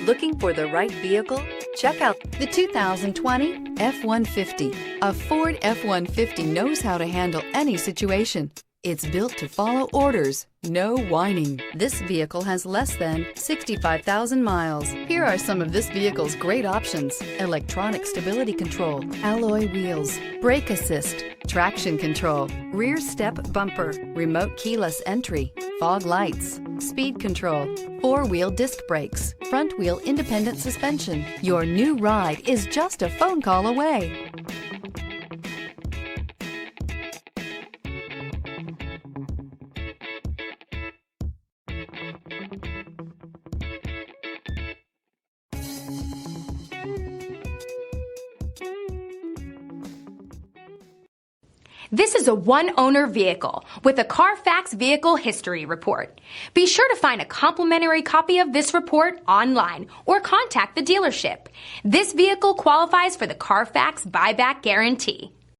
Looking for the right vehicle? Check out the 2020 F-150. A Ford F-150 knows how to handle any situation. It's built to follow orders, no whining. This vehicle has less than 65,000 miles. Here are some of this vehicle's great options: electronic stability control, alloy wheels, brake assist, traction control, rear step bumper, remote keyless entry, fog lights, speed control, four-wheel disc brakes, front wheel independent suspension. Your new ride is just a phone call away. This is a one-owner vehicle with a Carfax Vehicle History Report. Be sure to find a complimentary copy of this report online or contact the dealership. This vehicle qualifies for the Carfax Buyback Guarantee.